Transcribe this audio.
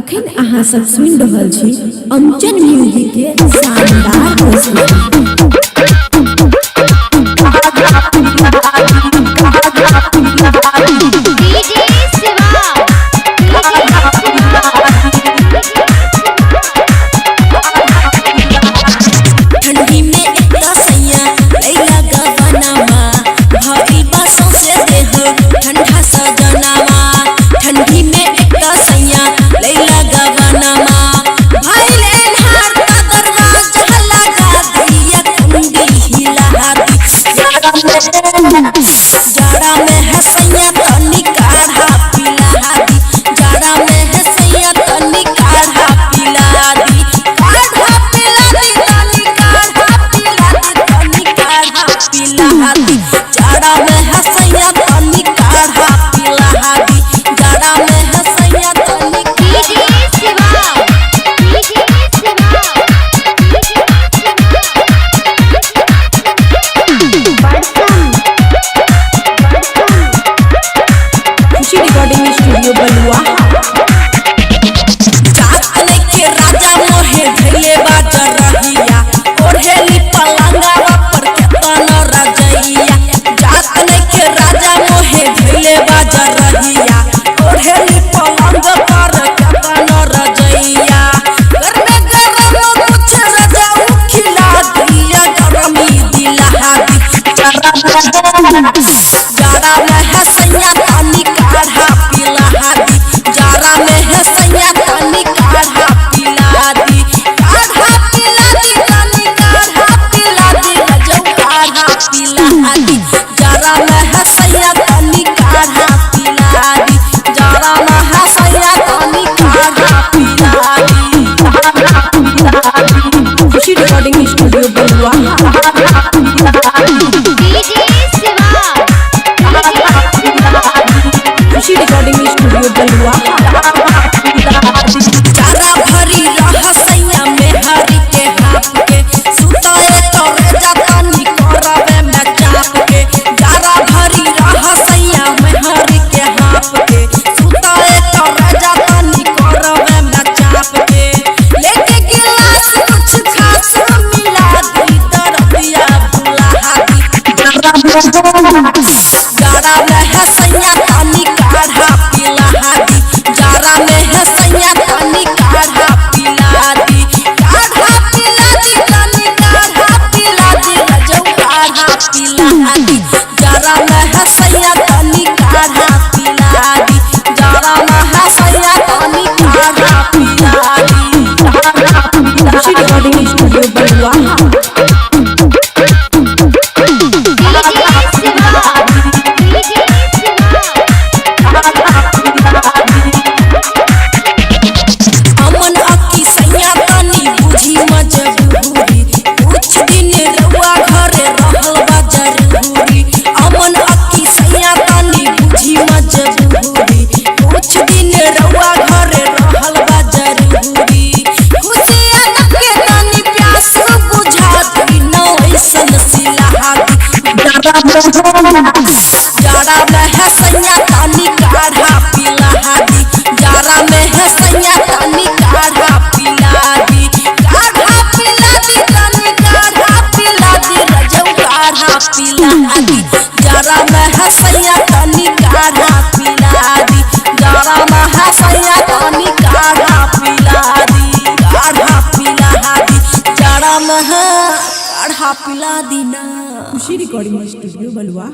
अखन अहाँ सब सुन रहल छी अमचन म्यूजिक के शानदार प्रस्तुति। जाड़ा में है सैया तनी काढ़ा पिला दी, जाड़ा में है सैया तनी काढ़ा पिला दी, काढ़ा पिला दी तनी काढ़ा पिला दी, तनी काढ़ा पिला दी, जाड़ा में है सैया तनी काढ़ा पिला दी, जाड़ा में है सैया तनी रिकॉर्डिंग स्टूडियो बलुआ जातने के राजा मोहे धैले बाजर रहिया ओढ़ेली पलंगवा पर केतन रजैया, जातने के राजा मोहे धैले बाजर रहिया ओढ़ेली पलंग पर केतन रजैया, घर में गरम कुछ रजाऊ खिला दिया गरमी दिला दी, जाड़ा में है सैया तनी काढ़ा पिला दी, जाड़ा में है सैया तनी काढ़ा पिला दी, काढ़ा पिला दी तनी काढ़ा पिला दी, रजऊ काढ़ा पिला दी, जाड़ा में है सैया तनी काढ़ा पिला दी, जाड़ा में है सैया तनी काढ़ा पिला दी। खुशी रिकॉर्डिंग स्टूडियो बलुआ खुशी रिकॉर्डिंग स्टूडियो बलुआ जाड़ा भरी रह सैया में हरी के हाथ के सुताए तोरे जतनी करवे में चाप के, जाड़ा भरी रह सैया में हरी के हाथ के सुताए तोरे जतनी करवे में चाप के, लेके गिलास कुछ खास मिला दी तरबिया बुला दी, जाड़ा में है सैया तनी काढ़ा पिला दी, जाड़ा में है सैया तनी काढ़ा पिला दी, काढ़ा पिला दी तनी काढ़ा पिला दी, रजऊ काढ़ा पिला दी, जाड़ा में है सैया तनी काढ़ा पिला दी, जाड़ा में है सैया तनी काढ़ा पिला दी। खुशी रिकॉर्डिंग स्टूडियो बलुआ अमन अक्की सैया तनी बुझी मजबूरी, कुछ दिन रउआ घरे रहल बा जरूरी, अमन अक्की सैया तनी बुझी मजबूरी, कुछ दिन रउआ घरे रहल बा जरूरी, खुशिया के तनी प्यास बुझा दी न ऐसन सिला दी, जाड़ा में है सैया तनी काढ़ा पिला दी, जाड़ा में है सैया तनी काढ़ा पिला दी, काढ़ा पिला दी तनी काढ़ा पिला दी, रजऊ काढ़ा पिला दी, जाड़ा में है सैया तनी काढ़ा पिला दी, जाड़ा में है सैया तनी काढ़ा पिला दी, काढ़ा पिला दी, जाड़ा में है काढ़ा पिला दी ना। खुशी रिकॉर्डिंग स्टूडियो बलुआ।